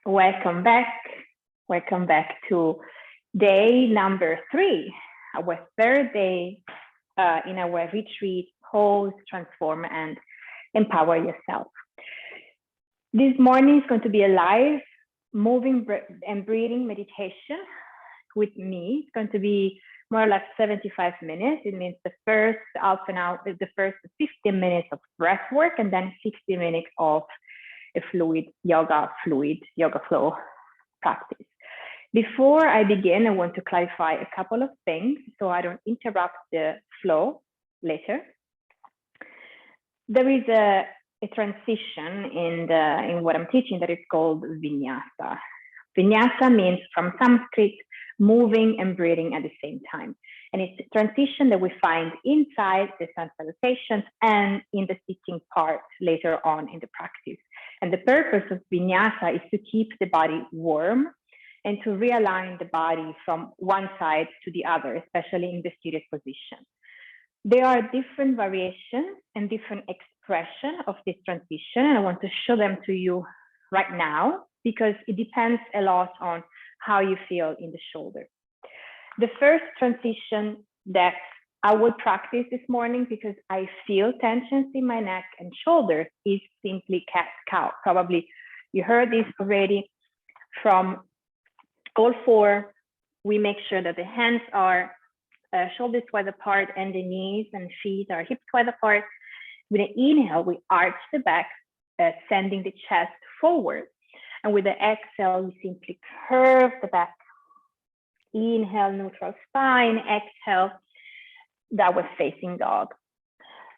Welcome back. Welcome back to day number 3, our third day in our retreat, Pause, Transform, and Empower Yourself. This morning is going to be a live moving and breathing meditation with me. It's going to be more or less 75 minutes. It means the first half an hour, the first 15 minutes of breath work, and then 60 minutes of a fluid yoga flow practice. Before I begin, I want to clarify a couple of things so I don't interrupt the flow later. There is a transition in what I'm teaching that is called vinyasa. Vinyasa means from Sanskrit, moving and breathing at the same time. And it's a transition that we find inside the sun salutations and in the sitting part later on in the practice. And the purpose of vinyasa is to keep the body warm and to realign the body from one side to the other, especially in the seated position. There are different variations and different expressions of this transition, and I want to show them to you right now because it depends a lot on how you feel in the shoulder. The first transition that I will practice this morning because I feel tensions in my neck and shoulders is simply cat-cow. Probably you heard this already from all 4. We make sure that the hands are shoulders wide apart and the knees and feet are hips wide apart. With an inhale, we arch the back, sending the chest forward. And with the exhale, we simply curve the back. Inhale, neutral spine. Exhale, downward facing dog.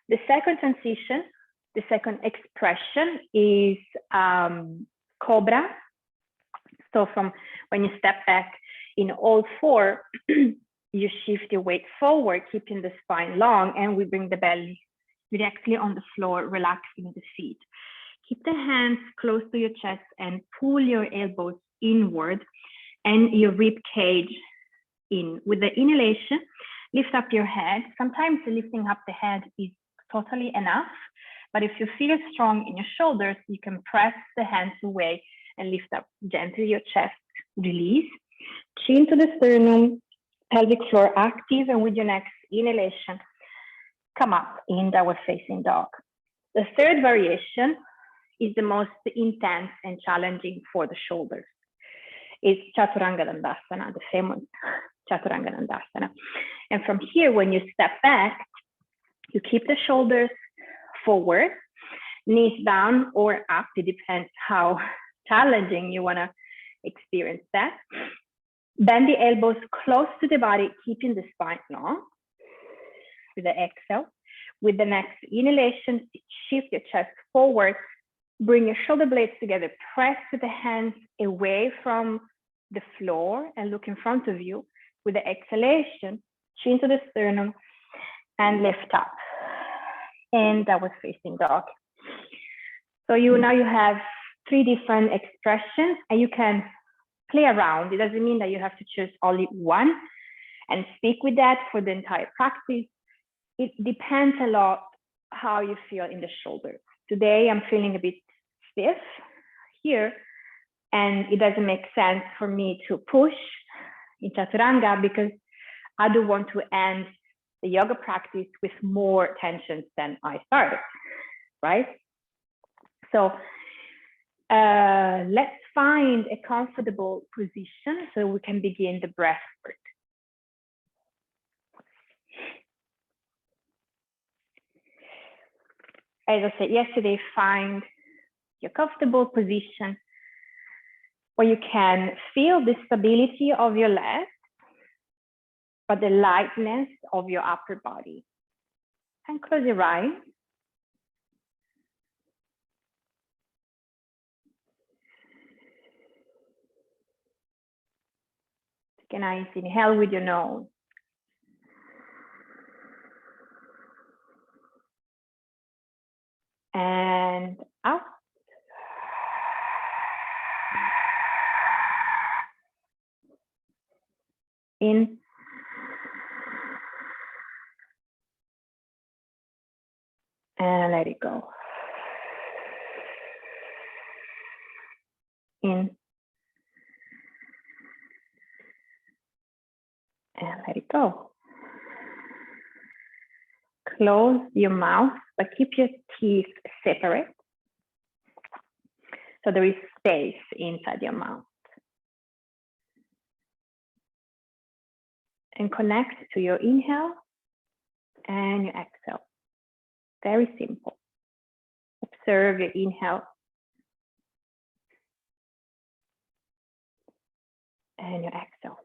The second transition, the second expression is cobra. So from when you step back in all 4, you shift your weight forward, keeping the spine long, and we bring the belly directly on the floor, relaxing the feet. Keep the hands close to your chest and pull your elbows inward and your rib cage in. With the inhalation, lift up your head. Sometimes lifting up the head is totally enough, but if you feel strong in your shoulders, you can press the hands away and lift up gently your chest. Release. Chin to the sternum, pelvic floor active, and with your next inhalation, come up in downward facing dog. The third variation is the most intense and challenging for the shoulders. It's Chaturanga Dandasana, the famous Chaturanga Dandasana. And from here, when you step back, you keep the shoulders forward, knees down or up. It depends how challenging you want to experience that. Bend the elbows close to the body, keeping the spine long. With the exhale, with the next inhalation, shift your chest forward, bring your shoulder blades together, press with the hands away from the floor and look in front of you. With the exhalation, chin to the sternum and lift up. And that was facing dog. So now you have 3 different expressions and you can play around. It doesn't mean that you have to choose only one and stick with that for the entire practice. It depends a lot how you feel in the shoulder. Today, I'm feeling a bit stiff here, and it doesn't make sense for me to push in Chaturanga because I don't want to end the yoga practice with more tensions than I started, right? So let's find a comfortable position so we can begin the breath work. As I said yesterday, find your comfortable position where you can feel the stability of your legs, but the lightness of your upper body. And close your eyes. Take a nice inhale with your nose. And out. In. And let it go. In So close your mouth, but keep your teeth separate. So there is space inside your mouth. And connect to your inhale and your exhale. Very simple. Observe your inhale and your exhale.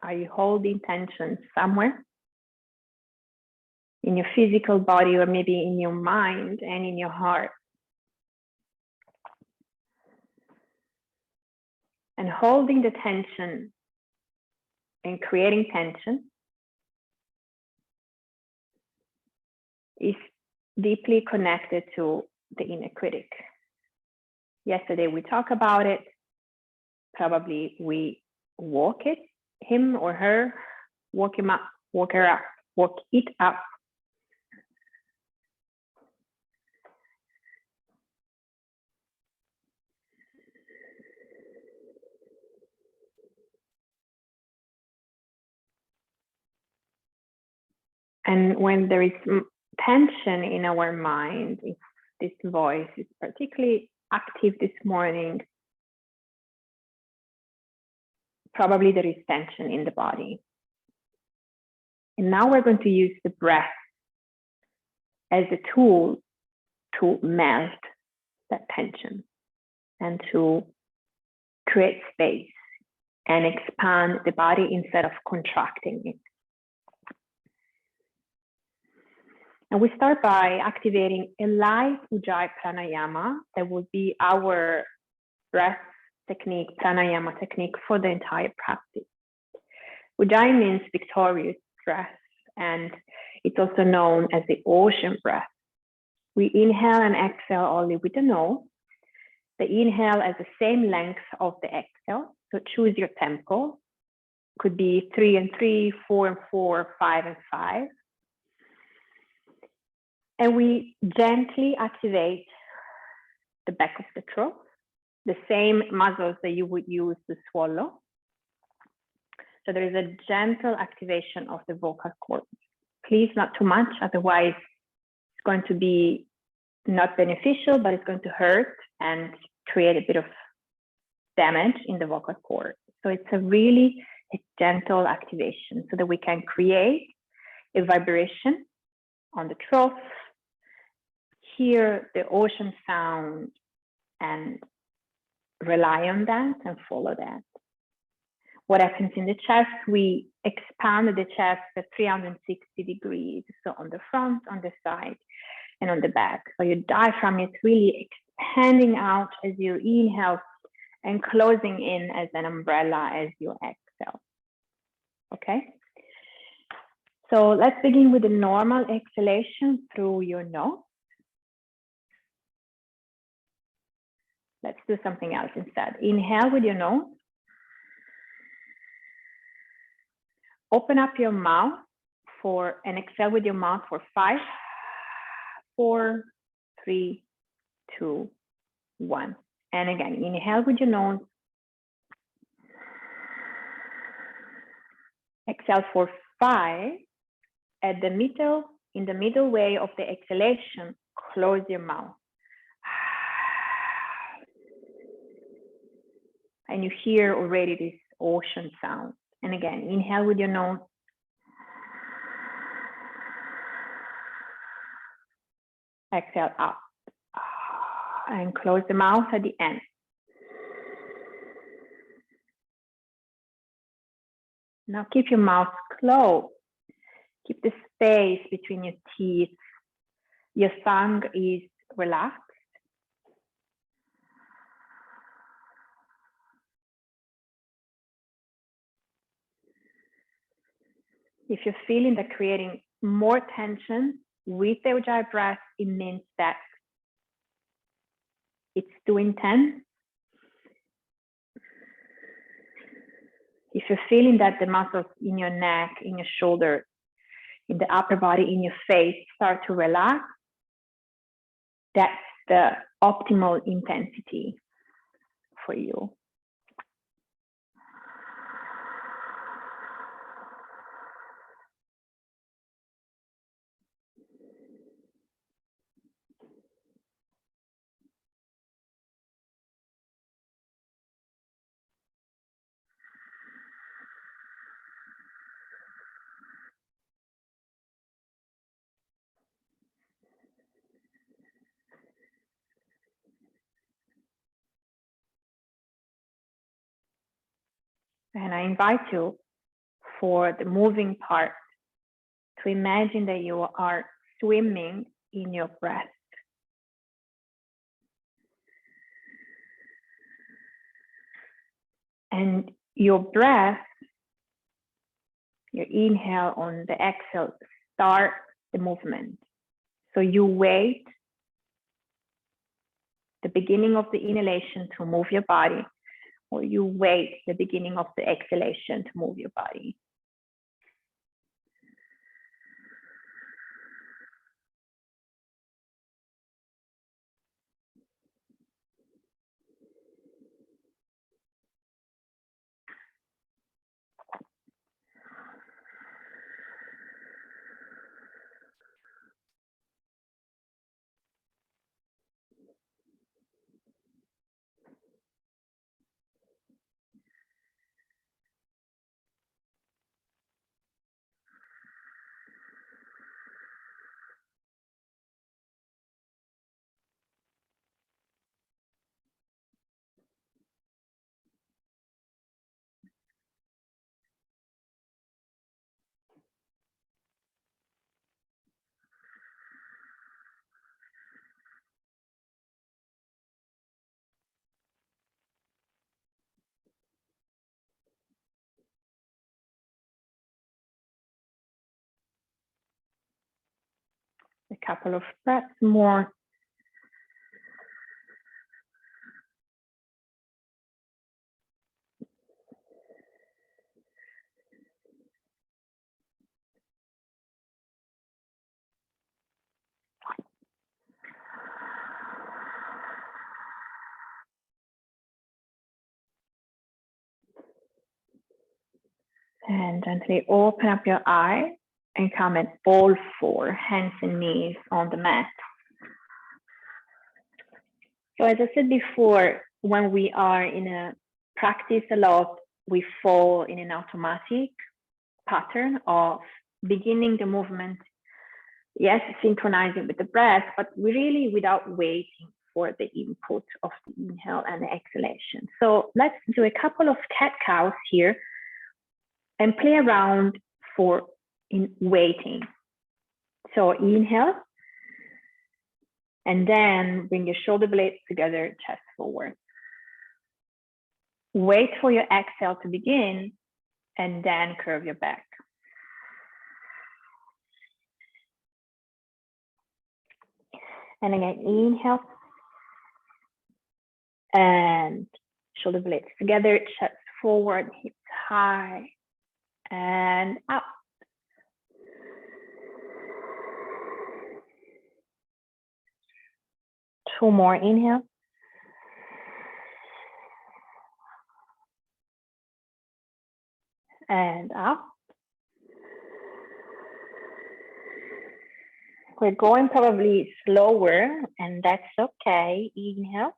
Are you holding tension somewhere? In your physical body, or maybe in your mind and in your heart? And holding the tension and creating tension is deeply connected to the inner critic. Yesterday we talked about it. Probably we walk it, him or her, walk him up, walk her up, walk it up. And when there is tension in our mind, if this voice is particularly active this morning, probably there is tension in the body. And now we're going to use the breath as a tool to melt that tension and to create space and expand the body instead of contracting it. And we start by activating a light Ujjayi pranayama that will be our breath technique, pranayama technique for the entire practice. Ujjayi means victorious breath, and it's also known as the ocean breath. We inhale and exhale only with the nose. The inhale has the same length of the exhale, so choose your tempo. Could be 3 and 3, 4 and 4, 5 and 5. And we gently activate the back of the throat, the same muscles that you would use to swallow. So there is a gentle activation of the vocal cords. Please not too much, otherwise it's going to be not beneficial, but it's going to hurt and create a bit of damage in the vocal cord. So it's a really gentle activation so that we can create a vibration on the throat, hear the ocean sound and rely on that and follow that. What happens in the chest? We expand the chest at 360 degrees. So on the front, on the side, and on the back. So your diaphragm is really expanding out as you inhale and closing in as an umbrella as you exhale. Okay? So let's begin with the normal exhalation through your nose. Let's do something else instead. Inhale with your nose. Open up your mouth and exhale with your mouth for 5, 4, 3, 2, 1. And again, inhale with your nose. Exhale for 5. At the middle, in the middle way of the exhalation, close your mouth. And you hear already this ocean sound. And again, inhale with your nose. Exhale up. And close the mouth at the end. Now keep your mouth closed. Keep the space between your teeth. Your tongue is relaxed. If you're feeling that creating more tension, with the Ujjayi breath, it means that it's too intense. If you're feeling that the muscles in your neck, in your shoulder, in the upper body, in your face start to relax, that's the optimal intensity for you. And I invite you, for the moving part, to imagine that you are swimming in your breath. And your breath, your inhale on the exhale, start the movement. So you wait the beginning of the inhalation to move your body, or you wait the beginning of the exhalation to move your body. A couple of breaths more. And gently open up your eye and come at all four, hands and knees on the mat. So as I said before, when we are in a practice a lot, we fall in an automatic pattern of beginning the movement, yes, synchronizing with the breath, but really without waiting for the input of the inhale and the exhalation. So let's do a couple of cat-cows here and play around in waiting. So inhale, and then bring your shoulder blades together, chest forward. Wait for your exhale to begin, and then curve your back. And again, inhale, and shoulder blades together, chest forward, hips high, and out. Two more, inhale. And out. We're going probably slower, and that's okay. Inhale.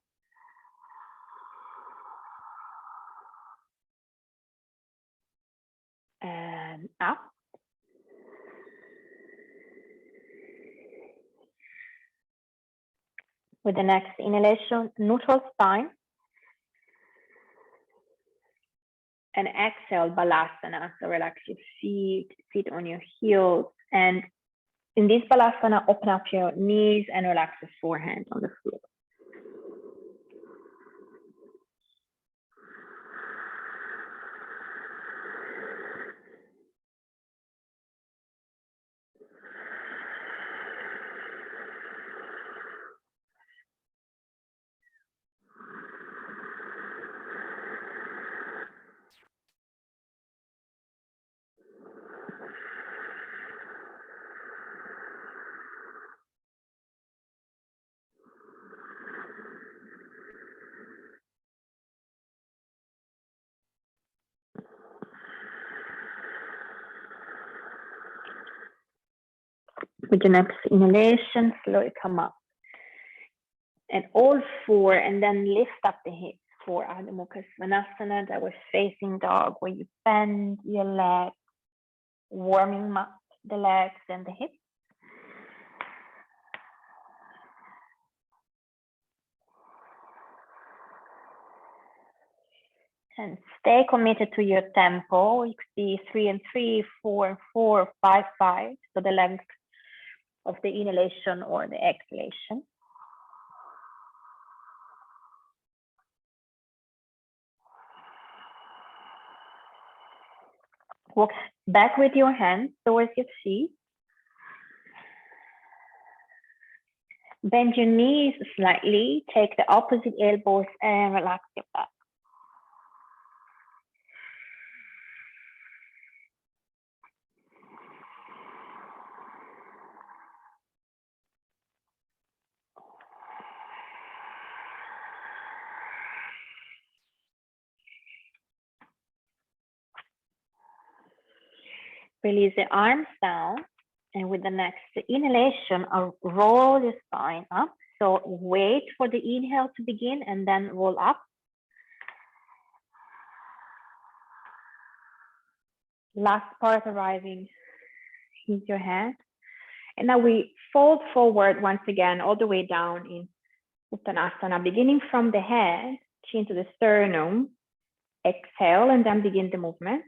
And out. With the next inhalation, neutral spine. And exhale, balasana. So relax your feet, sit on your heels. And in this balasana, open up your knees and relax the forehand on the floor. With your next inhalation, slowly come up. And all four, and then lift up the hips for Ardha Mukha Svanasana, that was facing dog, where you bend your legs, warming up the legs and the hips. And stay committed to your tempo. You could be 3 and 3, 4 and 4, 5, 5. So the length of the inhalation or the exhalation. Walk back with your hands towards your feet. Bend your knees slightly. Take the opposite elbows and relax your back. Release the arms down, and with the next inhalation, roll your spine up. So wait for the inhale to begin and then roll up. Last part arriving is your head. And now we fold forward once again, all the way down in Uttanasana, beginning from the head, chin to the sternum. Exhale and then begin the movement.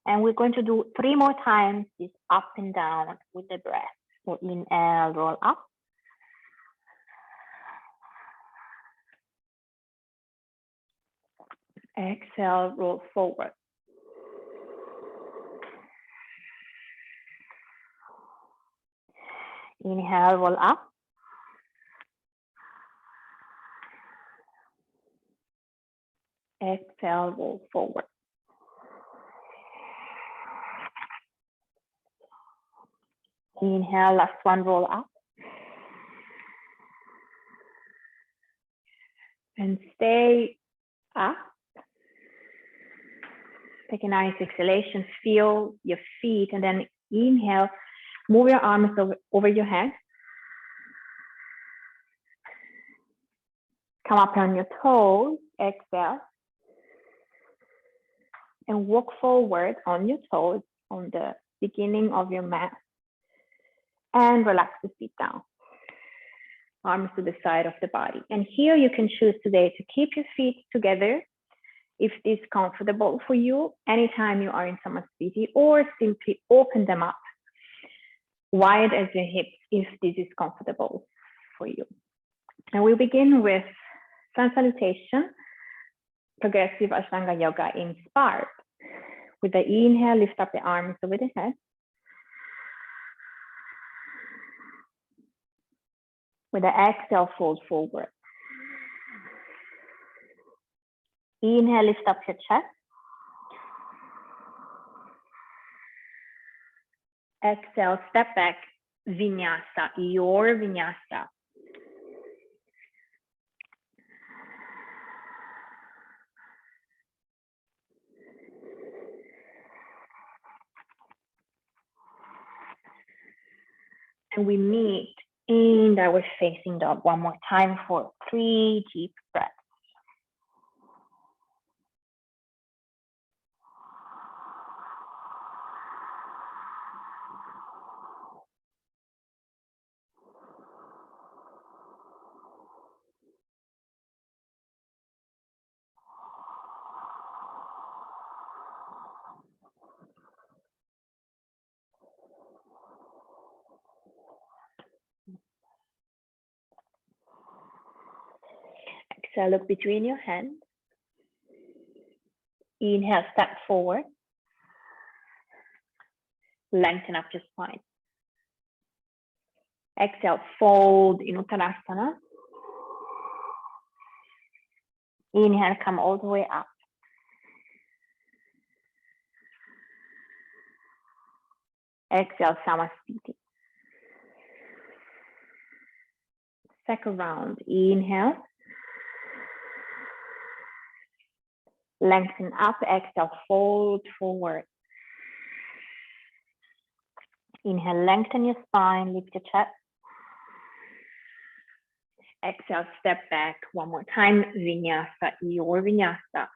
And we're going to do 3 more times this up and down with the breath. So inhale, roll up. Exhale, roll forward. Inhale, roll up. Exhale, roll forward. Inhale, last one, roll up. And stay up. Take a nice exhalation, feel your feet, and then inhale, move your arms over your head. Come up on your toes, exhale. And walk forward on your toes on the beginning of your mat. And relax the feet down. Arms to the side of the body. And here you can choose today to keep your feet together if it's comfortable for you, anytime you are in Samasthiti, or simply open them up wide as your hips if this is comfortable for you. And we begin with sun salutation, progressive Ashtanga yoga inspired. With the inhale, lift up the arms over the head. With the exhale, fold forward. Inhale, lift up your chest. Exhale, step back, vinyasa, your vinyasa. And we meet in downward facing dog one more time for 3 deep breaths. Exhale, look between your hands. Inhale, step forward. Lengthen up your spine. Exhale, fold in Uttanasana. Inhale, come all the way up. Exhale, Samasthiti. Second round, inhale. Lengthen up, exhale, fold forward. Inhale, lengthen your spine, lift your chest. Exhale, step back one more time, vinyasa, your vinyasa.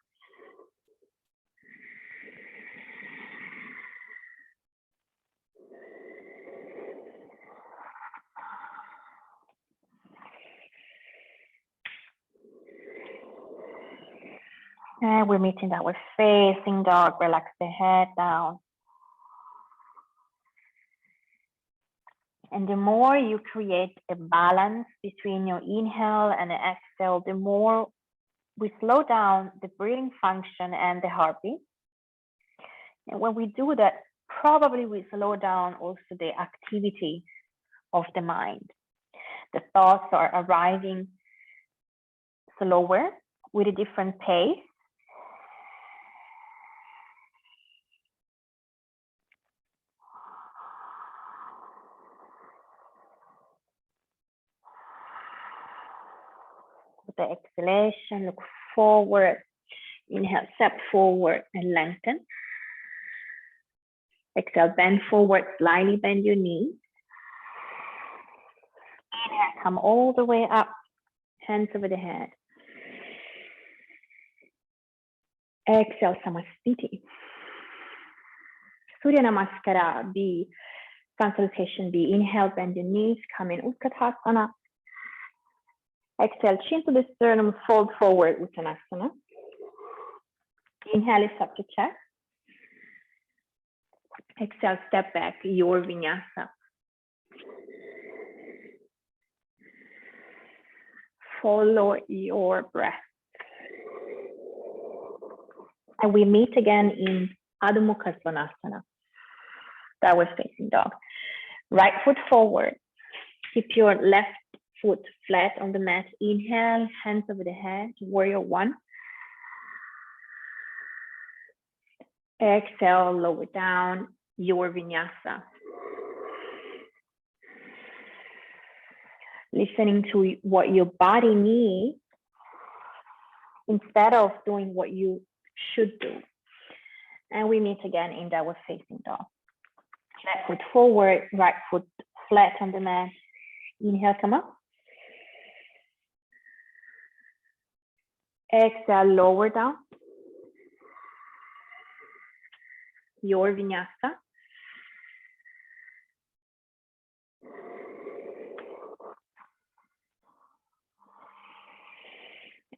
And we're meeting that we're facing dog, relax the head down. And the more you create a balance between your inhale and the exhale, the more we slow down the breathing function and the heartbeat. And when we do that, probably we slow down also the activity of the mind. The thoughts are arriving slower with a different pace. With the exhalation, look forward. Inhale, step forward and lengthen. Exhale, bend forward, slightly bend your knees. Inhale, come all the way up, hands over the head. Exhale, Samasthiti. Surya Namaskara B, consultation B. Inhale, bend your knees, come in Utkatasana. Exhale, chin to the sternum, fold forward, Uttanasana. Inhale, lift up the chest. Exhale, step back, your vinyasa. Follow your breath. And we meet again in Adho Mukha Svanasana, downward facing dog. Right foot forward. Keep your left foot flat on the mat. Inhale, hands over the head, warrior one. Exhale, lower down, your vinyasa. Listening to what your body needs instead of doing what you should do. And we meet again in downward facing dog. Left foot forward, right foot flat on the mat. Inhale, come up. Exhale, lower down. Your vinyasa.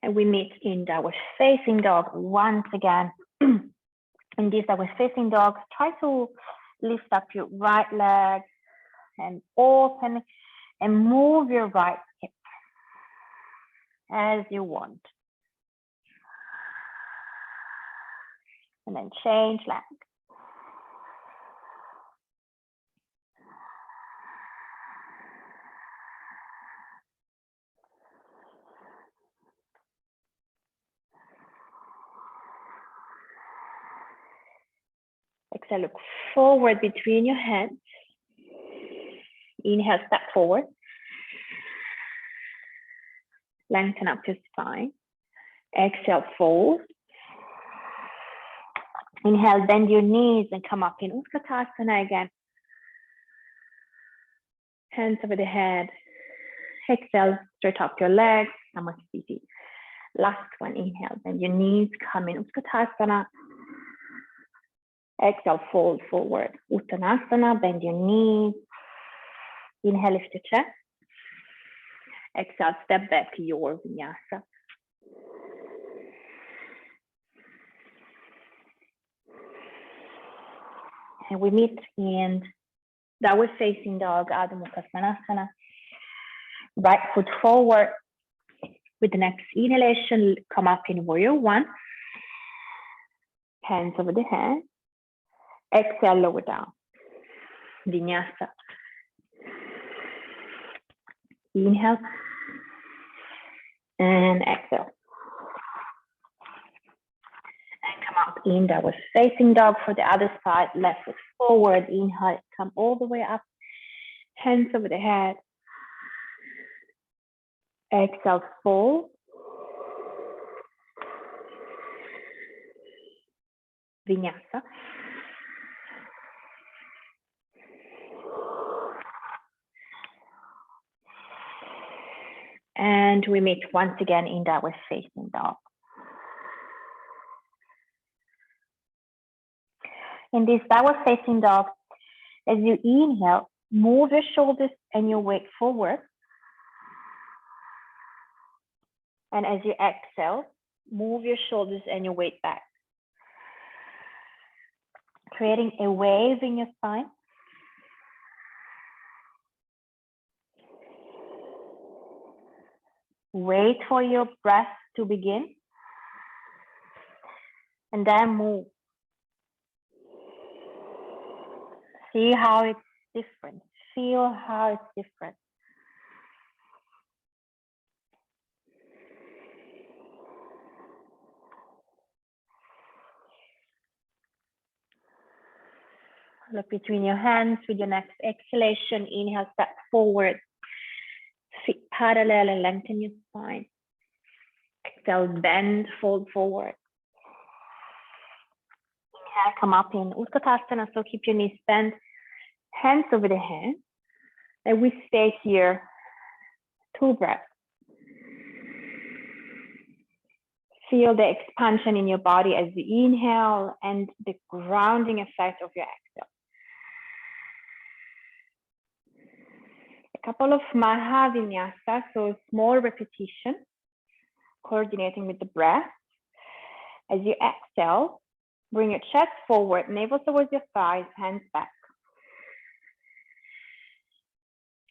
And we meet in downward facing dog once again. In this downward facing dog, try to lift up your right leg and open and move your right hip as you want. And then change leg. Exhale, look forward between your hands. Inhale, step forward. Lengthen up your spine. Exhale, fold. Inhale, bend your knees and come up in Utkatasana again. Hands over the head. Exhale, straight up your legs. Samasthiti. Last one, inhale, bend your knees, come in Utkatasana. Exhale, fold forward. Uttanasana, bend your knees. Inhale, lift your chest. Exhale, step back to your vinyasa. And we meet in downward facing dog, Adho Mukha Svanasana. Right foot forward. With the next inhalation, come up in warrior one. Hands over the head. Exhale, lower down. Vinyasa. Inhale. And exhale. And come up in downward facing dog for the other side. Left foot forward. Inhale, come all the way up. Hands over the head. Exhale, fold. vinyasa. And we meet once again in downward facing dog. In this downward facing dog, as you inhale, move your shoulders and your weight forward. And as you exhale, move your shoulders and your weight back, creating a wave in your spine. Wait for your breath to begin, and then move. See how it's different. Feel how it's different. Look between your hands with your next exhalation. Inhale, step forward. Feet parallel and lengthen your spine. Exhale, bend, fold forward. Inhale, come up in Utkatasana, so keep your knees bent, hands over the head. And we stay here 2 breaths. Feel the expansion in your body as you inhale and the grounding effect of your exhale. A couple of Mahavinyasa, so small repetition, coordinating with the breath. As you exhale, bring your chest forward, navel towards your thighs, hands back.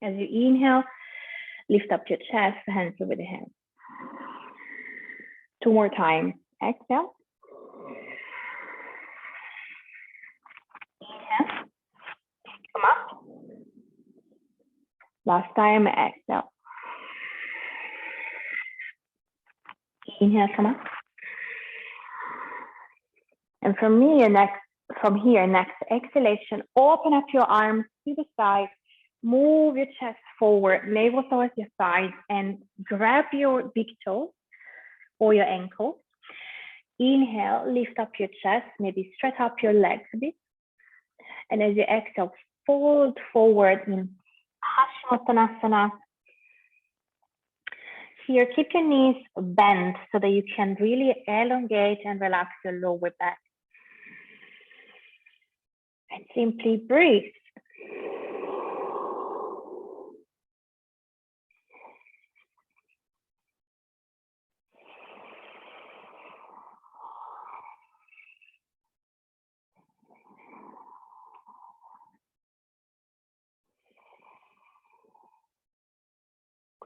As you inhale, lift up your chest, hands over the head. 2 more times. Exhale. Inhale. Come up. Last time, exhale. Inhale, come up. And from here, next exhalation, open up your arms to the side, move your chest forward, navel towards your thighs, and grab your big toe or your ankle. Inhale, lift up your chest, maybe stretch up your legs a bit. And as you exhale, fold forward in Paschimottanasana. Here, keep your knees bent so that you can really elongate and relax your lower back. And simply breathe.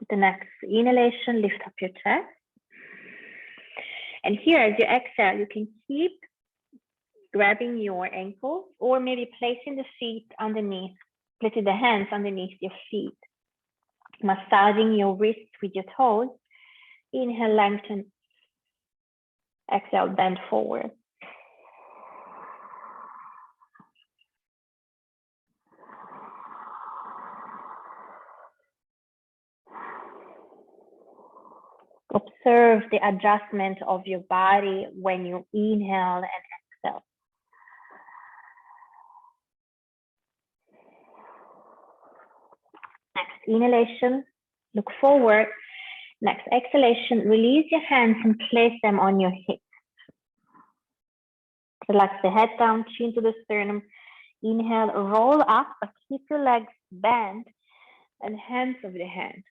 With the next inhalation, lift up your chest. And here, as you exhale, you can keep grabbing your ankles or maybe placing the feet underneath, placing the hands underneath your feet, massaging your wrists with your toes. Inhale, lengthen. Exhale, bend forward. Observe the adjustment of your body when you inhale and exhale. Next inhalation, look forward. Next exhalation, release your hands and place them on your hips. Relax the head down, chin to the sternum. Inhale, roll up, but keep your legs bent and hands over the head.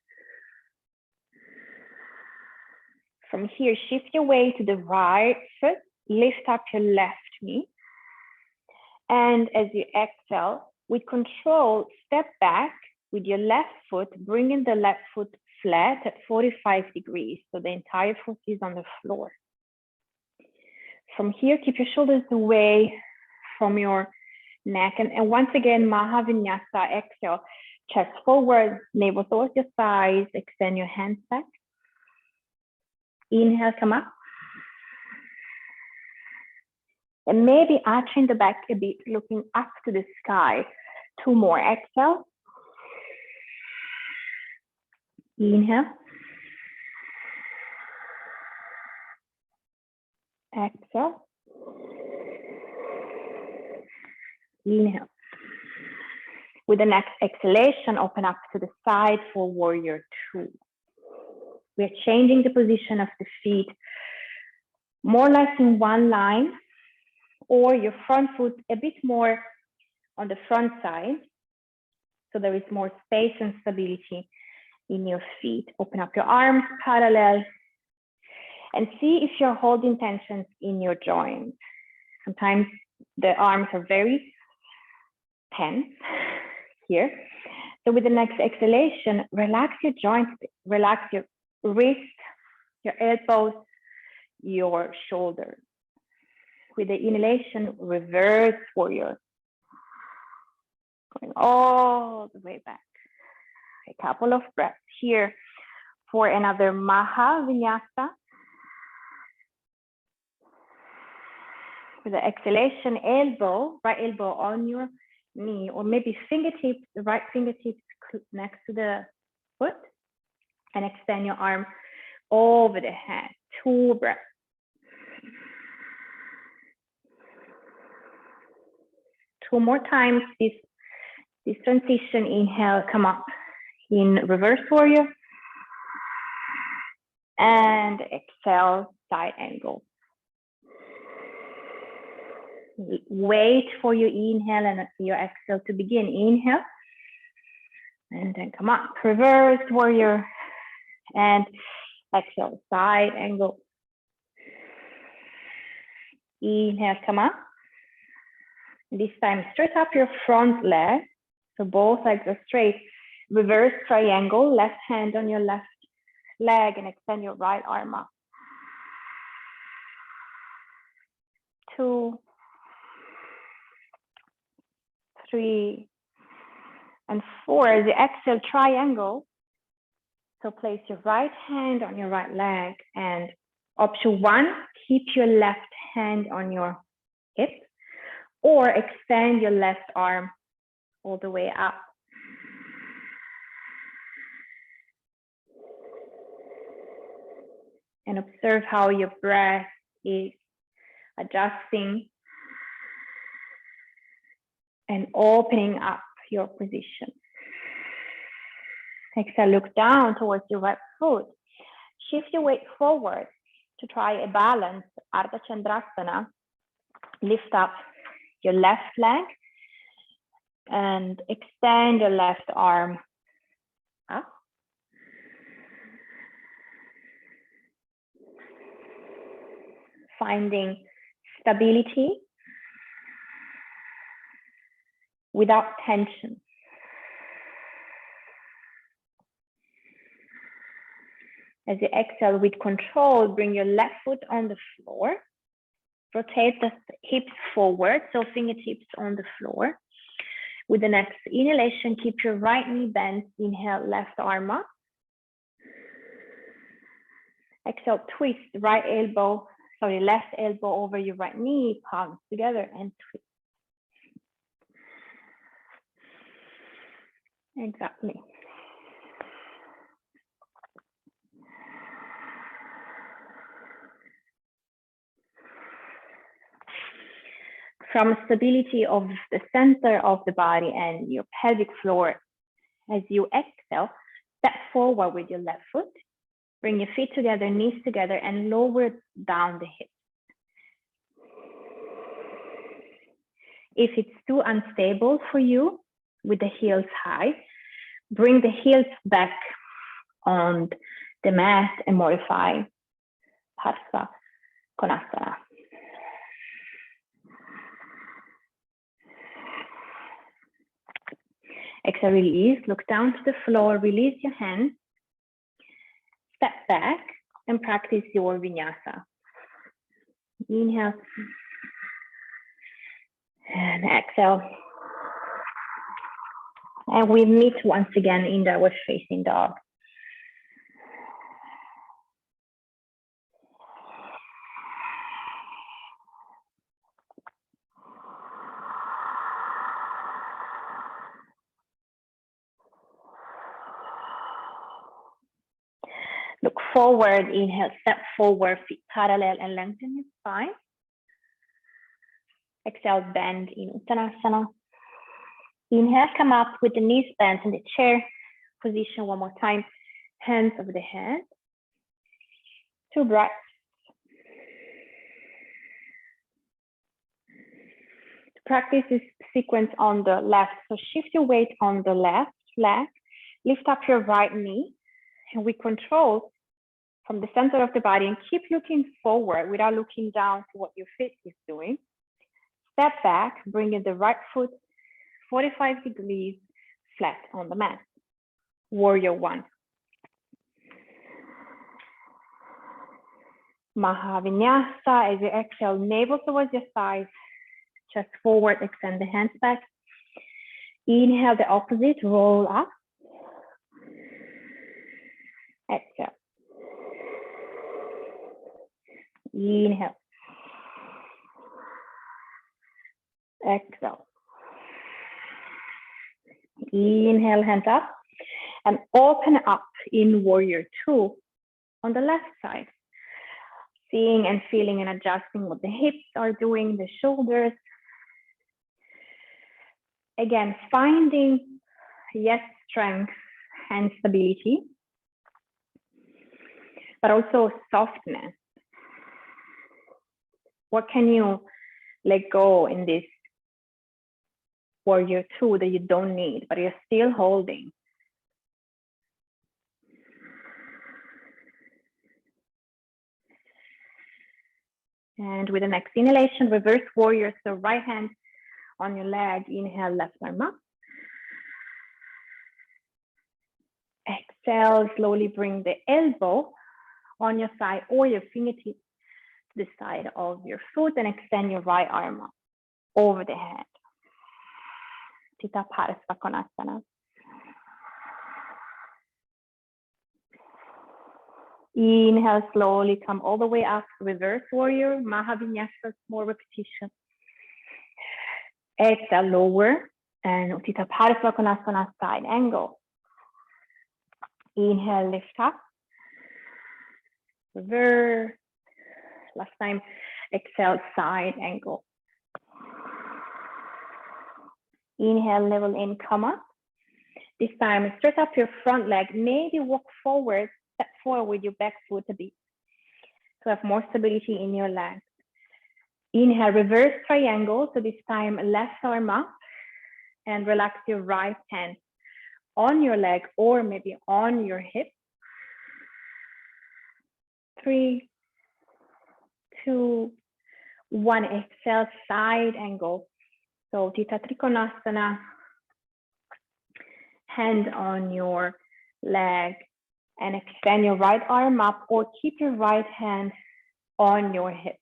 From here, shift your weight to the right foot, lift up your left knee. And as you exhale, with control, step back with your left foot, bringing the left foot flat at 45 degrees. So the entire foot is on the floor. From here, keep your shoulders away from your neck. And once again, Mahavinyasa, exhale, chest forward, navel towards your thighs, extend your hands back. Inhale, come up. And maybe arching the back a bit, looking up to the sky. 2 more, exhale. Inhale. Exhale. Inhale. With the next exhalation, open up to the side for warrior two. We're changing the position of the feet more or less in one line, or your front foot a bit more on the front side, so there is more space and stability in your feet. Open up your arms parallel and see if you're holding tensions in your joints. Sometimes the arms are very tense here. So with the next exhalation, relax your joints, relax your wrist, your elbows, your shoulders. With the inhalation, reverse warrior. Going all the way back. A couple of breaths here for another Maha Vinyasa. With the exhalation, elbow, right elbow on your knee, or maybe fingertips, the right fingertips next to the foot, and extend your arm over the head. 2 breaths. Two more times this transition. Inhale, come up in reverse warrior, and exhale, side angle. Wait for your inhale and your exhale to begin. Inhale, and then come up, reverse warrior, and exhale, side angle. Inhale, come up. This time, straight up your front leg. So both legs are straight. Reverse triangle, left hand on your left leg, and extend your right arm up. 2, 3, and 4. As you exhale, triangle. So place your right hand on your right leg, and option 1, keep your left hand on your hip, or extend your left arm all the way up. And observe how your breath is adjusting and opening up your position. Exhale, look down towards your right foot. Shift your weight forward to try a balance, Ardha Chandrasana. Lift up your left leg and extend your left arm up. Finding stability without tension. As you exhale with control, bring your left foot on the floor. Rotate the hips forward, so fingertips on the floor. With the next inhalation, keep your right knee bent. Inhale, left arm up. Exhale, twist left elbow over your right knee, palms together, and twist. Exactly. From stability of the center of the body and your pelvic floor, as you exhale, step forward with your left foot. Bring your feet together, knees together, and lower down the hips. If it's too unstable for you with the heels high, bring the heels back on the mat and modify Parsva Konasana. Exhale, release, look down to the floor, release your hands, step back, and practice your vinyasa. Inhale, and exhale. And we meet once again in downward facing dog. Look forward, inhale, step forward, feet parallel, and lengthen your spine. Exhale, bend in Uttanasana. Inhale, come up with the knees bent in the chair position one more time. Hands over the head. 2 breaths. Practice this sequence on the left. So shift your weight on the left leg. Lift up your right knee. And we control from the center of the body and keep looking forward without looking down to what your feet is doing. Step back, bringing the right foot 45 degrees flat on the mat. Warrior 1. Mahavinyasa. As you exhale, navel towards your thighs, chest forward, extend the hands back. Inhale the opposite, roll up. Exhale. Inhale. Exhale. Inhale, hands up, and open up in Warrior 2 on the left side. Seeing and feeling and adjusting what the hips are doing, the shoulders. Again, finding, yes, strength and stability, but also softness. What can you let go in this Warrior 2 that you don't need, but you're still holding? And with the next inhalation, reverse warrior. So right hand on your leg, inhale, left arm up. Exhale, slowly bring the elbow on your side or your fingertips to the side of your foot and extend your right arm up over the head. Chitta Konasana. Inhale, slowly come all the way up, reverse warrior, Mahavinyasa, small repetition. Exhale, lower, and Utthita Konasana, side angle. Inhale, lift up, reverse. Last time, exhale, side angle. Inhale, level in, come up. This time, stretch up your front leg, maybe walk forward, step forward with your back foot a bit to have more stability in your legs. Inhale, reverse triangle. So this time, left arm up and relax your right hand on your leg or maybe on your hip. 3, 2, 1. Exhale, side angle. So Utthita Trikonasana, hand on your leg and extend your right arm up or keep your right hand on your hip.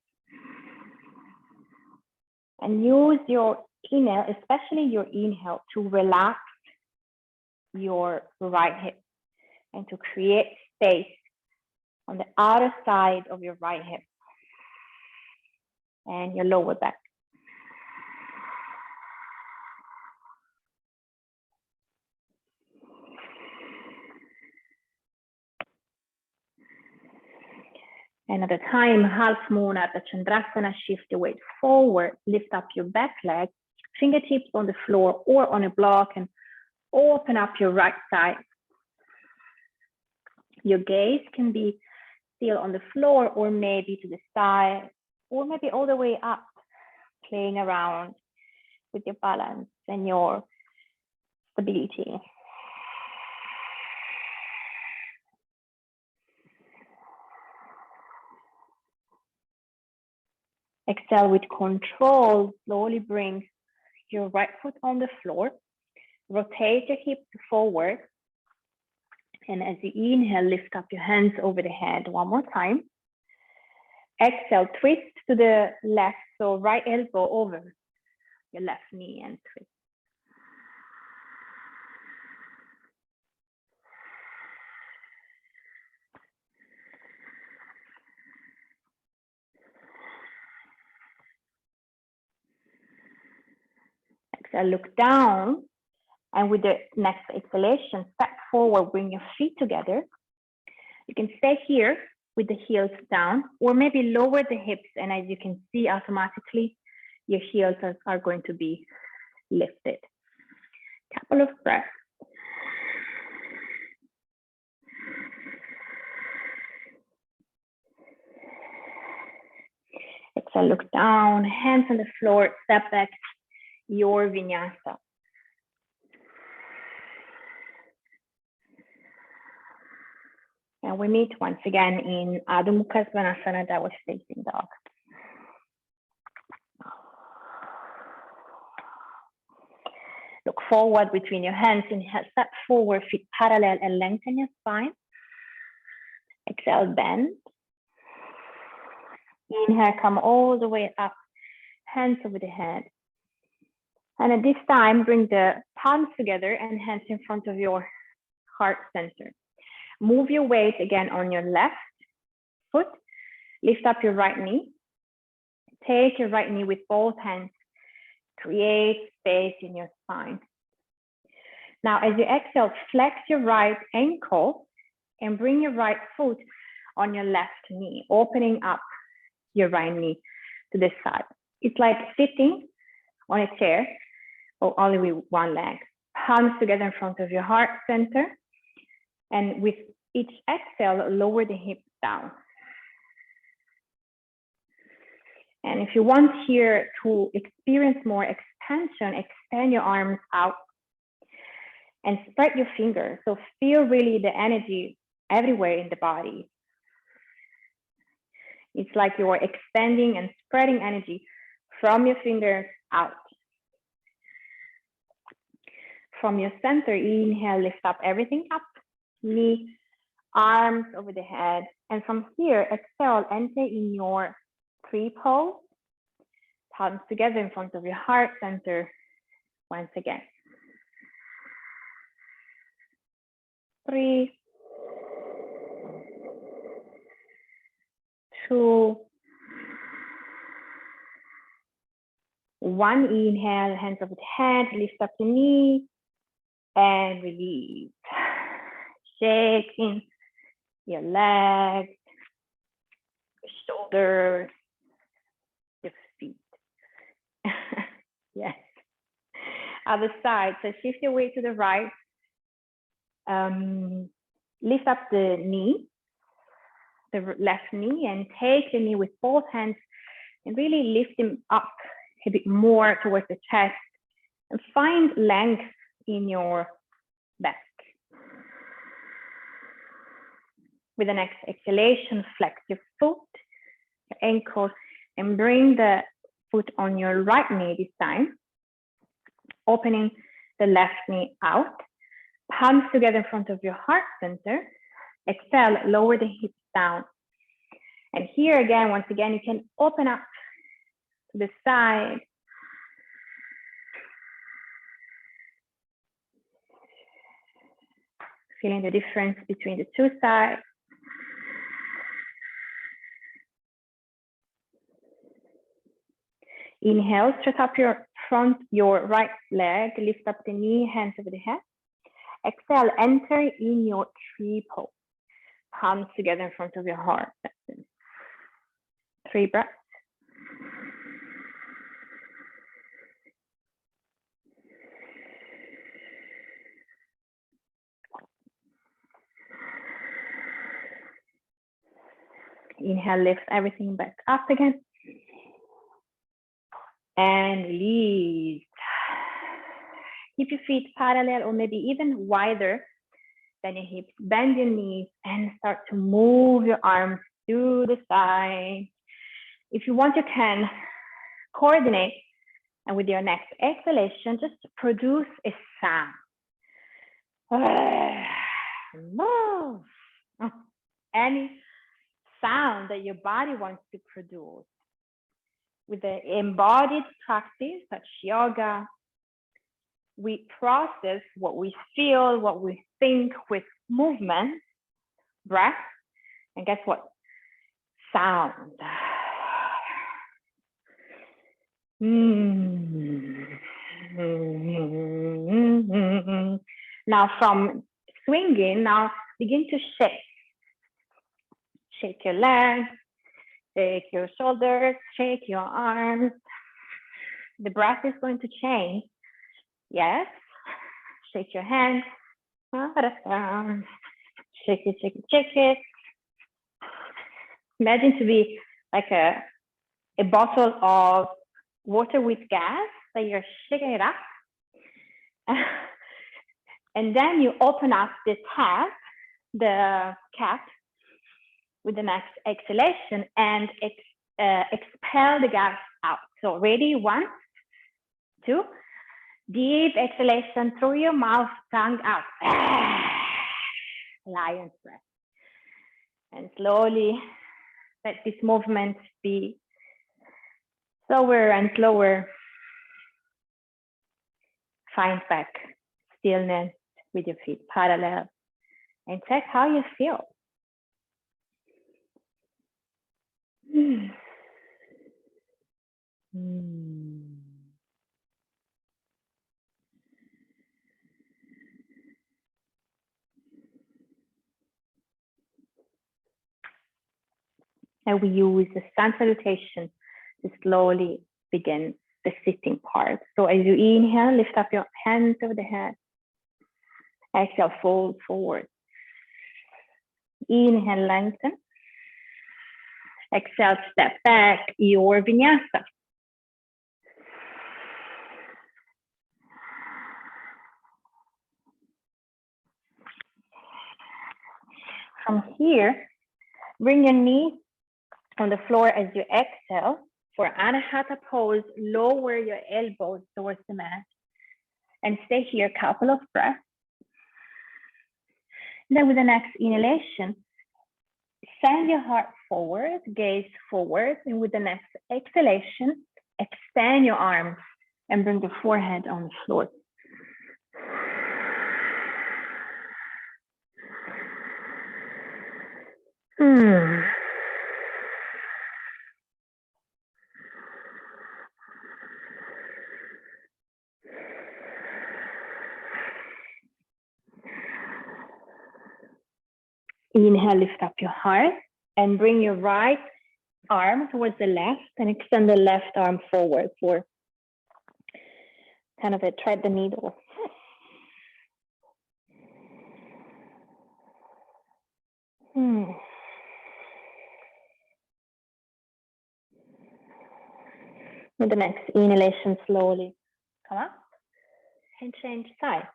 And use your inhale, especially your inhale, to relax your right hip and to create space on the outer side of your right hip and your lower back. Another time, half moon at the Chandrasana, shift your weight forward, lift up your back leg, fingertips on the floor or on a block, and open up your right side. Your gaze can be still on the floor or maybe to the side or maybe all the way up, playing around with your balance and your stability. Exhale with control, slowly bring your right foot on the floor, rotate your hips forward, and as you inhale, lift up your hands over the head one more time. Exhale, twist to the left, so right elbow over your left knee and twist. Exhale, look down, and with the next exhalation, step forward, bring your feet together. You can stay here with the heels down, or maybe lower the hips, and as you can see, automatically your heels are going to be lifted. Couple of breaths. Exhale, look down, hands on the floor, step back, your vinyasa. And we meet once again in Adho Mukha Svanasana, that was facing dog. Look forward between your hands. Inhale, step forward, feet parallel, and lengthen your spine. Exhale, bend. Inhale, come all the way up, hands over the head. And at this time, bring the palms together and hands in front of your heart center. Move your weight again on your left foot. Lift up your right knee. Take your right knee with both hands. Create space in your spine. Now, as you exhale, flex your right ankle and bring your right foot on your left knee, opening up your right knee to the side. It's like sitting on a chair, or only with one leg. Palms together in front of your heart center. And with each exhale, lower the hips down. And if you want here to experience more expansion, extend your arms out and spread your fingers. So feel really the energy everywhere in the body. It's like you're extending and spreading energy from your fingers out. From your center, inhale, lift up everything up, knee, arms over the head. And from here, exhale, enter in your tree pose. Palms together in front of your heart center once again. 3, 2, 1. Inhale, hands over the head, lift up the knee, and release. Shaking your legs, your shoulders, your feet. Yes. Other side. So shift your weight to the right. Lift up the knee, the left knee, and take the knee with both hands and really lift him up a bit more towards the chest and find length in your back. With the next exhalation, flex your foot, your ankle, and bring the foot on your right knee this time, opening the left knee out. Palms together in front of your heart center. Exhale, lower the hips down. And here again, once again, you can open up to the side. Feeling the difference between the two sides. Inhale, stretch up your right leg, lift up the knee, hands over the head. Exhale, enter in your tree pose. Palms together in front of your heart. 3 breaths. Inhale, lift everything back up again. And release. Keep your feet parallel or maybe even wider than your hips. Bend your knees and start to move your arms to the side. If you want, you can coordinate, and with your next exhalation, just produce a sound. Move. Any sound that your body wants to produce. With the embodied practice, such yoga, we process what we feel, what we think with movement, breath, and guess what? Sound. Now from swinging, now begin to shake. Shake your legs, shake your shoulders, shake your arms. the breath is going to change. Yes. Shake your hands. Shake it, shake it, shake it. Imagine to be like a bottle of water with gas, that you're shaking it up. And then you open up the cap with the next exhalation and expel the gas out. So ready, 1, 2, deep exhalation through your mouth, tongue out. Lion's breath. And slowly let this movement be slower and slower. Find back stillness with your feet parallel and check how you feel. And we use the sun salutation to slowly begin the sitting part. So as you inhale, lift up your hands over the head. Exhale, fold forward. Inhale, lengthen. Exhale, step back, your vinyasa. From here, bring your knees on the floor as you exhale. For Anahata pose, lower your elbows towards the mat and stay here a couple of breaths. Then with the next inhalation, send your heart forward, gaze forward, and with the next exhalation, extend your arms and bring the forehead on the floor. Inhale, lift up your heart and bring your right arm towards the left and extend the left arm forward for kind of a thread the needle. With the next inhalation, slowly come up and change side.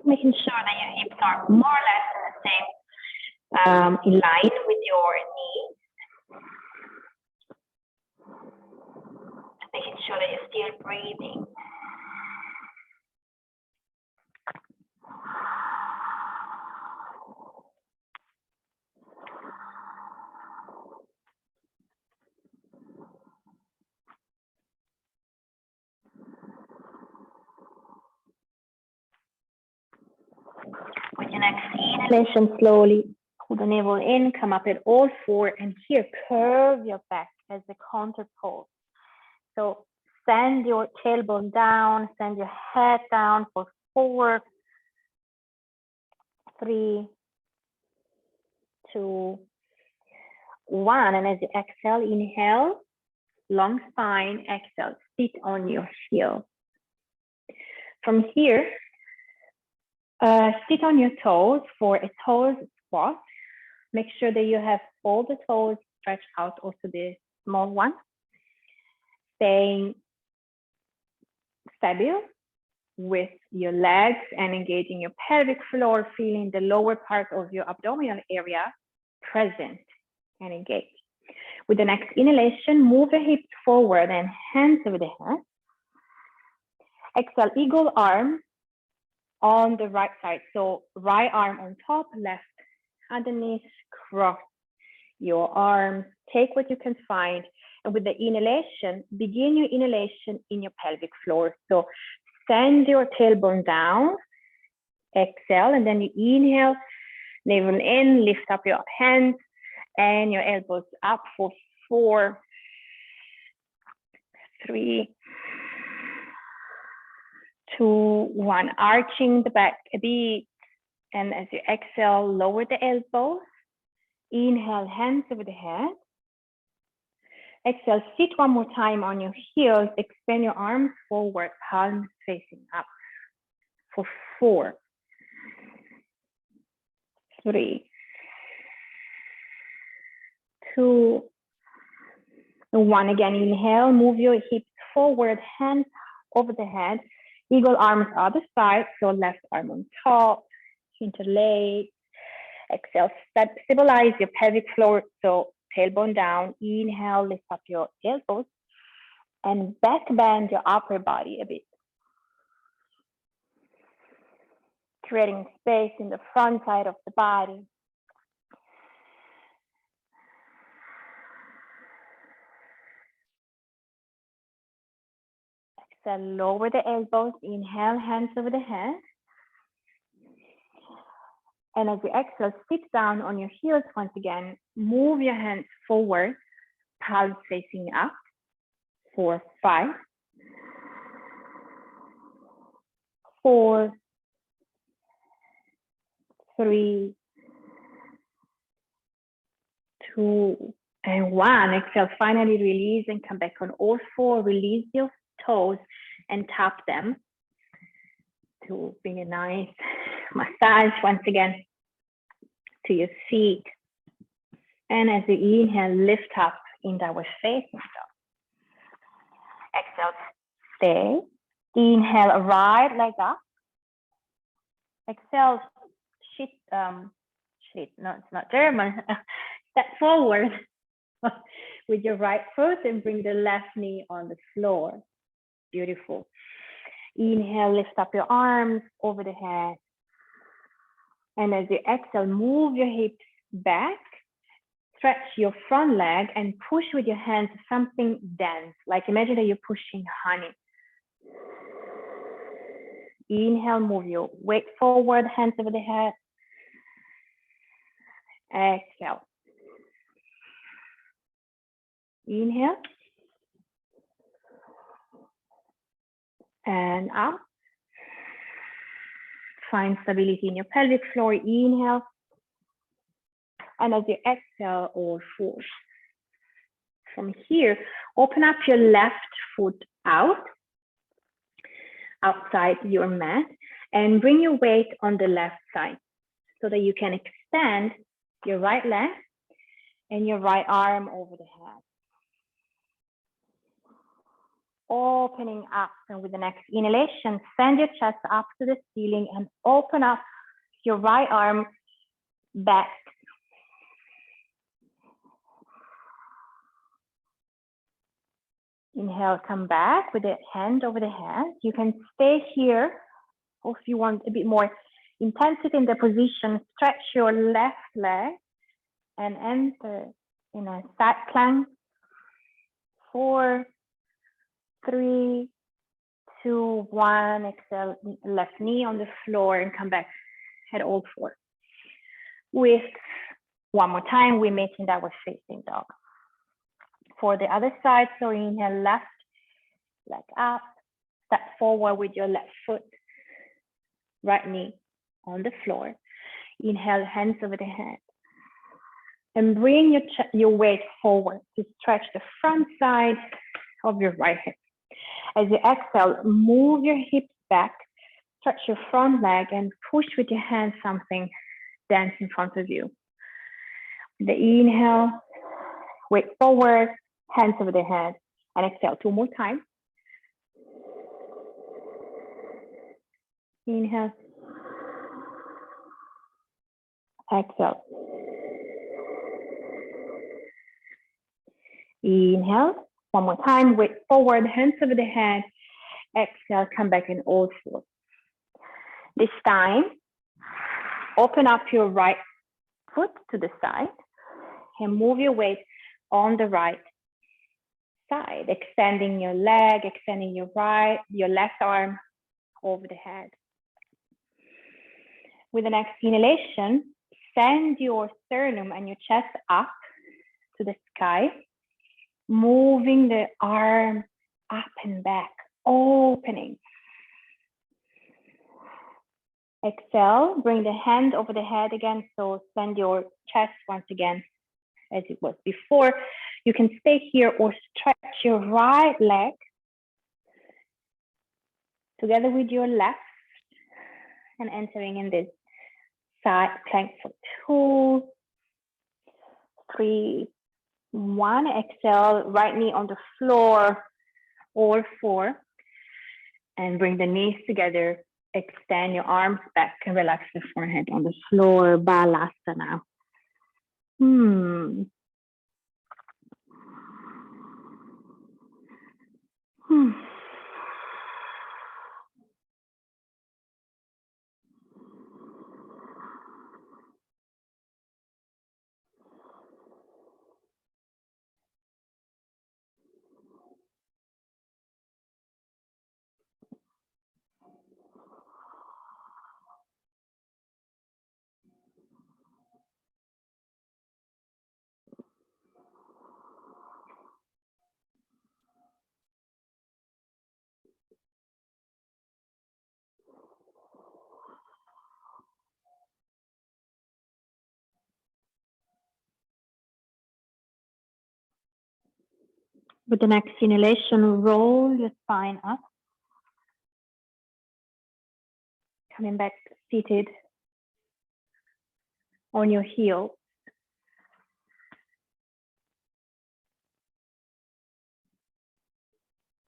Making sure that your hips are more or less in line with your knees. Making sure that you're still breathing. With your next inhalation, slowly pull the navel in, come up at all four, and here curve your back as the counter pose. So send your tailbone down, send your head down for 4, 3, 2, 1. And as you exhale, inhale, long spine, exhale, sit on your heel. From here, sit on your toes for a toes squat. Make sure that you have all the toes stretched out, also the small one. Staying stable with your legs and engaging your pelvic floor, feeling the lower part of your abdominal area present and engaged. With the next inhalation, move the hips forward and hands over the head. Exhale, eagle arm on the right side. So right arm on top, left underneath, cross your arms, take what you can find. And with the inhalation, begin your inhalation in your pelvic floor. So send your tailbone down, exhale, and then you inhale, navel in, lift up your hands and your elbows up for 4, 3, 2, 1. Arching the back a bit. And as you exhale, lower the elbows. Inhale, hands over the head. Exhale, sit one more time on your heels, extend your arms forward, palms facing up for 4, 3, 2, 1. Again, inhale, move your hips forward, hands over the head, eagle arms other side, so left arm on top, interlace. Exhale, stabilize your pelvic floor, so tailbone down. Inhale, lift up your elbows and back bend your upper body a bit, creating space in the front side of the body. Exhale, lower the elbows. Inhale, hands over the head. And as you exhale, sit down on your heels once again. Move your hands forward, palms facing up for 5, 4, 3, 2, and 1. Exhale, finally release and come back on all 4. Release your toes and tap them to bring a nice massage once again to your feet. And as you inhale, lift up in our facing dog. Exhale, stay. Inhale, right leg up. Exhale, no, it's not German. Step forward with your right foot and bring the left knee on the floor. Beautiful. Inhale, lift up your arms over the head. And as you exhale, move your hips back, stretch your front leg and push with your hands something dense, like imagine that you're pushing honey. Inhale, move your weight forward, hands over the head. Exhale. Inhale. And up. Find stability in your pelvic floor. Inhale. And as you exhale, all 4. From here, open up your left foot outside your mat, and bring your weight on the left side so that you can extend your right leg and your right arm over the head. Opening up, and with the next inhalation, send your chest up to the ceiling and open up your right arm back. Inhale, come back with the hand over the head. You can stay here, or if you want a bit more intensity in the position, stretch your left leg and enter in a side plank. 4, 3, 2, 1. Exhale, left knee on the floor and come back at all 4. With one more time, we meet in our facing dog. For the other side, so inhale, left leg up, step forward with your left foot, right knee on the floor. Inhale, hands over the head. And bring your weight forward to stretch the front side of your right hip. As you exhale, move your hips back, stretch your front leg and push with your hands something dense in front of you. The inhale, weight forward, hands over the head, and exhale 2 more times. Inhale. Exhale. Inhale. One more time, weight forward, hands over the head. Exhale, come back in all 4. This time, open up your right foot to the side and move your weight on the right side, extending your leg, extending your left arm over the head. With the next inhalation, send your sternum and your chest up to the sky, moving the arm up and back, opening. Exhale, bring the hand over the head again, so send your chest once again as it was before. You can stay here or stretch your right leg together with your left and entering in this side plank for 2, 3, 1. Exhale, right knee on the floor, or 4. And bring the knees together. Extend your arms back and relax the forehead on the floor. Balasana. With the next inhalation, roll your spine up. Coming back seated on your heels.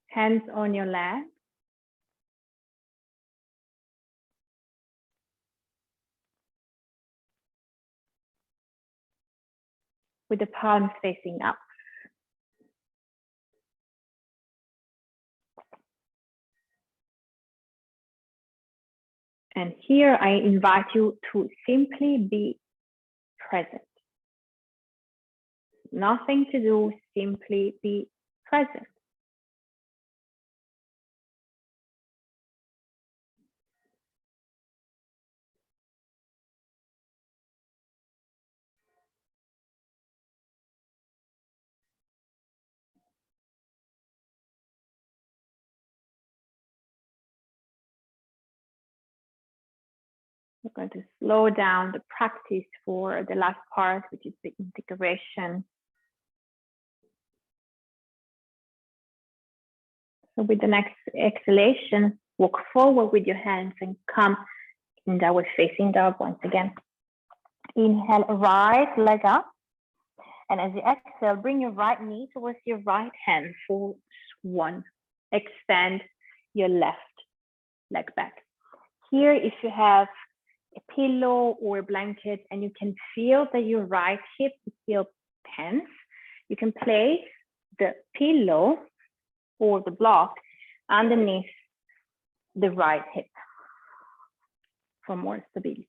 Hands on your lap. With the palms facing up. And here I invite you to simply be present. Nothing to do, simply be present. We're going to slow down the practice for the last part, which is the integration. So with the next exhalation, walk forward with your hands and come in downward facing dog once again. Inhale, right leg up. And as you exhale, bring your right knee towards your right hand for 1. Extend your left leg back. Here, if you have a pillow or a blanket and you can feel that your right hip is still tense, you can place the pillow or the block underneath the right hip for more stability.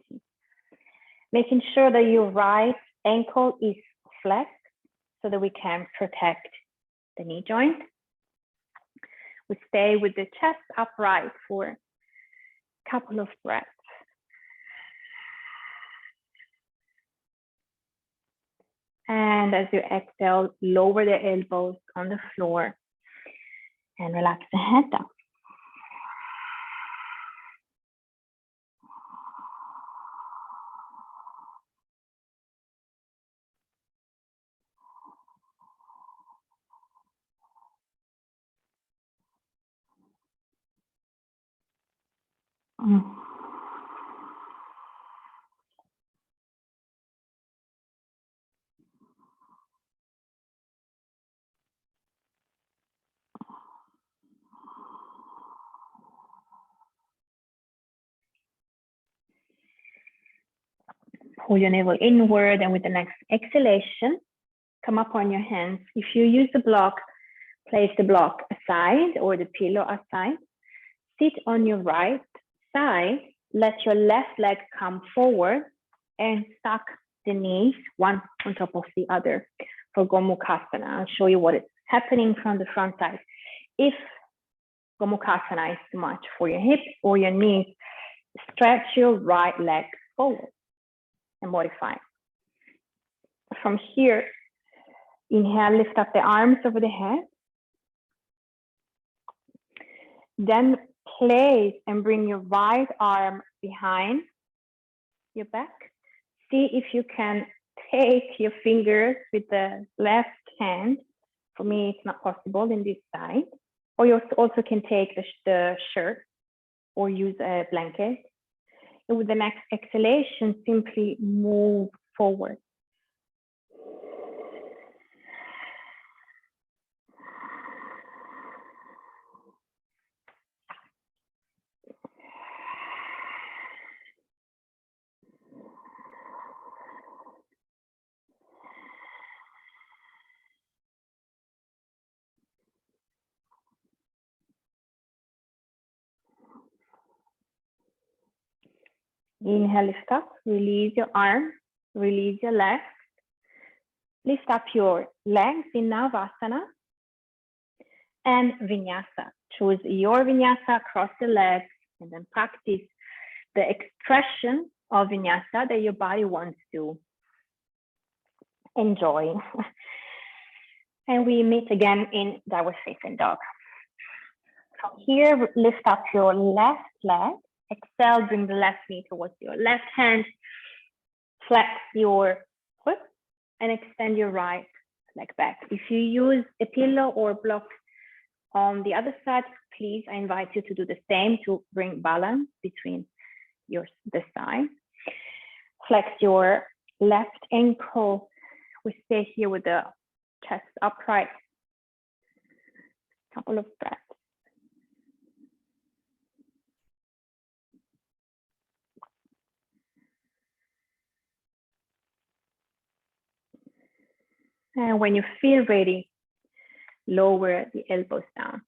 Making sure that your right ankle is flexed so that we can protect the knee joint. We stay with the chest upright for a couple of breaths. And as you exhale, lower the elbows on the floor and relax the head down. Pull your navel inward, and with the next exhalation, come up on your hands. If you use the block, place the block aside or the pillow aside. Sit on your right side. Let your left leg come forward and stack the knees one on top of the other for Gomukhasana. I'll show you what is happening from the front side. If Gomukhasana is too much for your hips or your knees, stretch your right leg forward and modify. From here, inhale, lift up the arms over the head. Then place and bring your right arm behind your back. See if you can take your fingers with the left hand. For me, it's not possible in this side. Or you also can take the shirt or use a blanket. And with the next exhalation, simply move forward. Inhale, lift up, release your arm, release your legs. Lift up your legs in Navasana and Vinyasa. Choose your Vinyasa, cross the legs, and then practice the expression of Vinyasa that your body wants to enjoy. And we meet again in downward facing dog. From here, lift up your left leg. Exhale, bring the left knee towards your left hand. Flex your foot and extend your right leg back. If you use a pillow or block on the other side, please, I invite you to do the same to bring balance between the sides. Flex your left ankle. We stay here with the chest upright. Couple of breaths. And when you feel ready, lower the elbows down.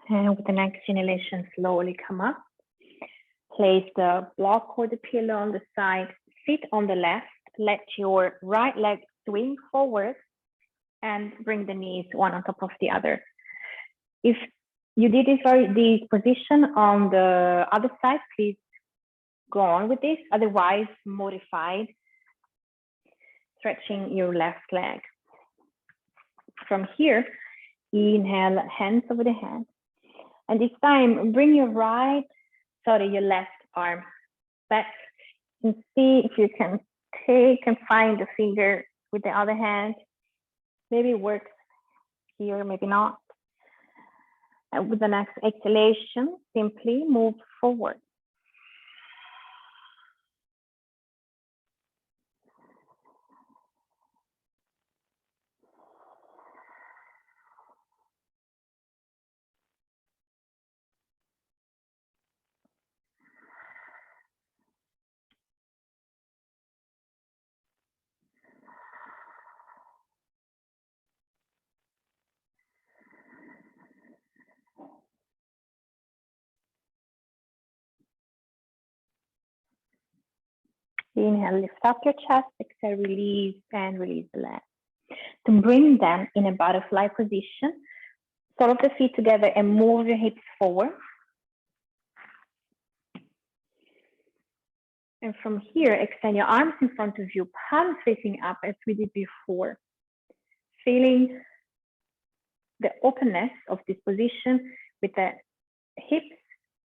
And with the next inhalation, slowly come up. Place the block or the pillow on the side. Sit on the left. Let your right leg swing forward and bring the knees one on top of the other. If you did this position on the other side, please go on with this. Otherwise, modified, stretching your left leg. From here, inhale, hands over the head. And this time, bring your left arm back and see if you can take and find the finger with the other hand. Maybe it works here, maybe not. And with the next exhalation, simply move forward. Inhale, lift up your chest, exhale, release, and release the legs. To bring them in a butterfly position, sole of the feet together and move your hips forward. And from here, extend your arms in front of you, palms facing up as we did before. Feeling the openness of this position with the hips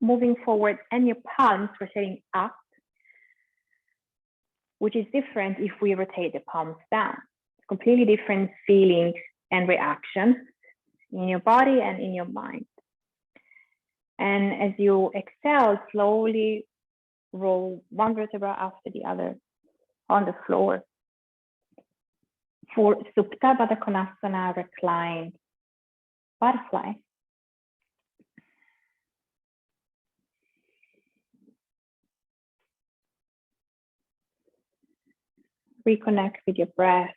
moving forward and your palms rotating up, which is different if we rotate the palms down. It's completely different feeling and reaction in your body and in your mind. And as you exhale, slowly roll one vertebra after the other on the floor. For Supta Baddha Konasana, reclined butterfly. Reconnect with your breath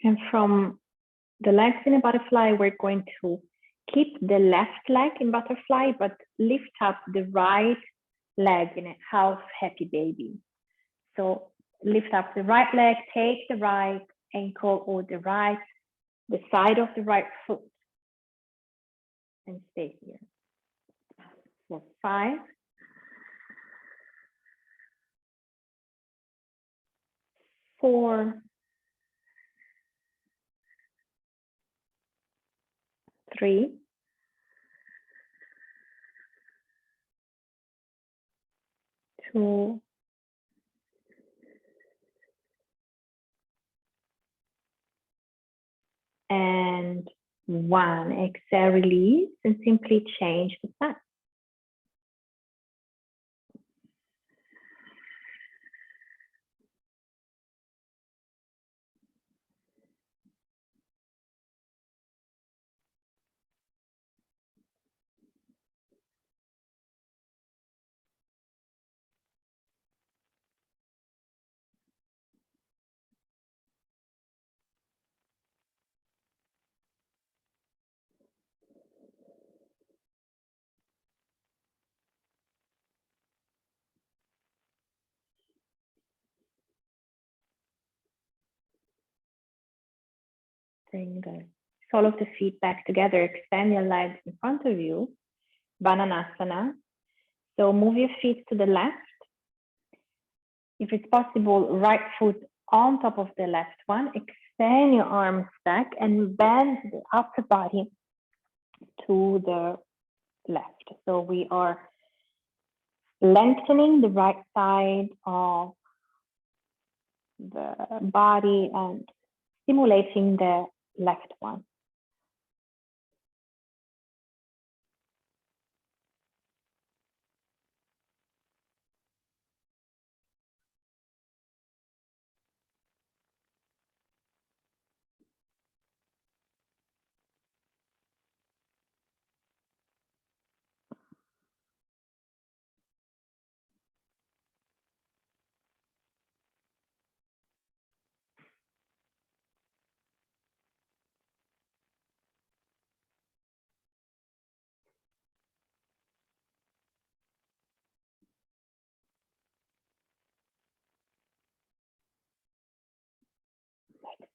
And from the legs in a butterfly, we're going to keep the left leg in butterfly, but lift up the right leg in a half happy baby. So lift up the right leg, take the right ankle or the side of the right foot, and stay here for 5, 4, 3, 2, and 1. Exhale, release, and simply change the side. Bring the sole of the feet back together. Extend your legs in front of you. Bananasana. So move your feet to the left. If it's possible, right foot on top of the left one. Extend your arms back and bend the upper body to the left. So we are lengthening the right side of the body and stimulating the left one.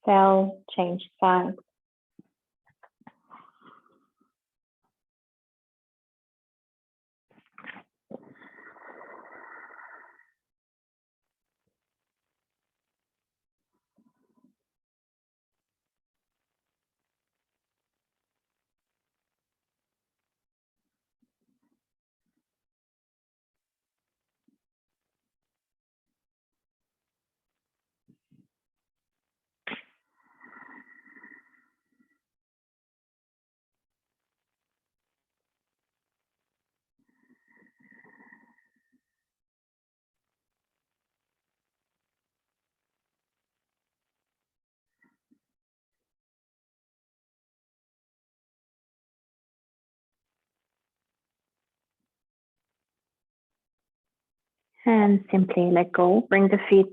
Exhale, change sides. And simply let go. Bring the feet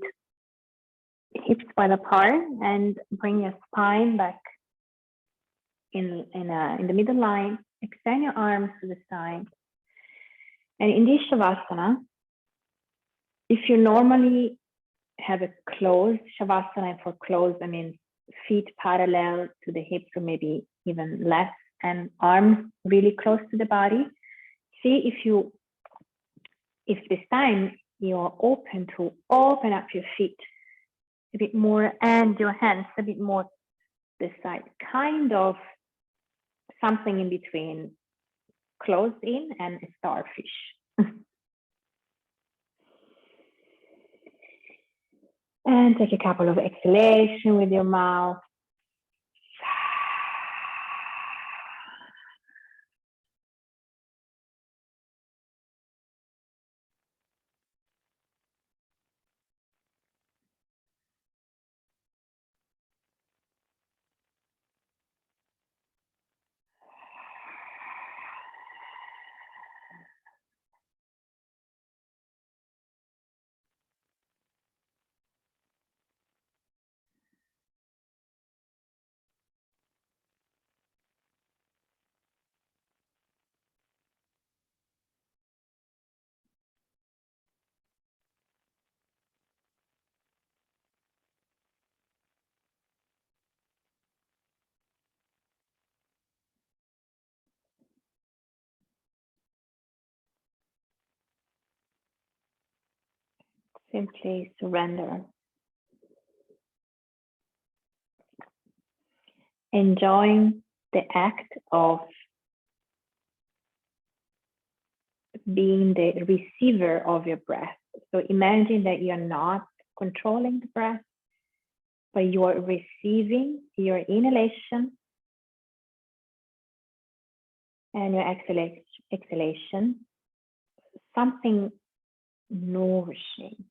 hips wide apart and bring your spine back in the middle line. Extend your arms to the side. And in this Shavasana, if you normally have a closed Shavasana, and for closed, I mean feet parallel to the hips or maybe even less, and arms really close to the body. See if this time you're open to open up your feet a bit more and your hands a bit more this side, kind of something in between closed in and a starfish. And take a couple of exhalation with your mouth. Simply surrender. Enjoying the act of being the receiver of your breath. So imagine that you're not controlling the breath, but you are receiving your inhalation and your exhalation, something nourishing.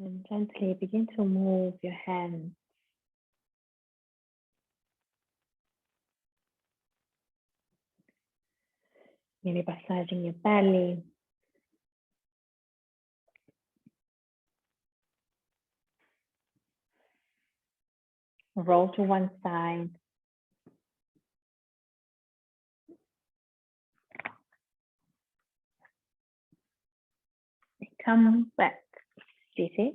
And gently begin to move your hands. Maybe massaging your belly. Roll to one side. Come back. Seated.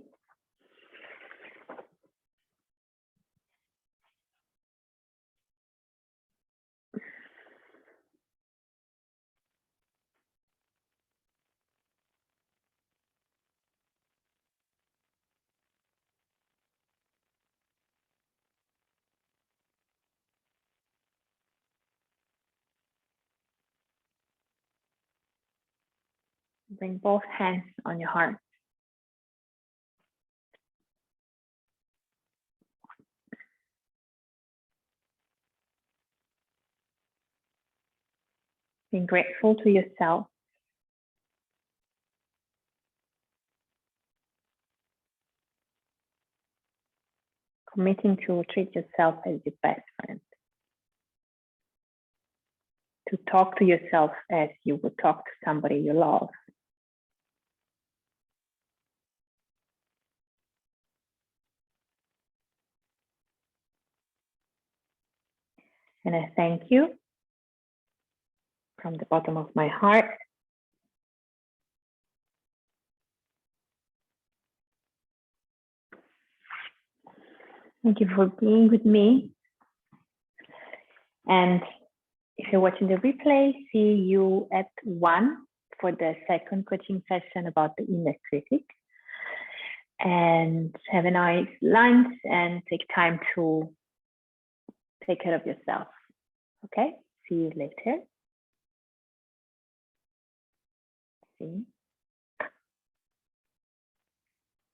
Bring both hands on your heart. Being grateful to yourself committing to treat yourself as your best friend. To talk to yourself as you would talk to somebody you love. And I thank you from the bottom of my heart. Thank you for being with me. And if you're watching the replay, see you at 1 for the second coaching session about the inner critic. And have a nice lunch and take time to take care of yourself. Okay, see you later. See you.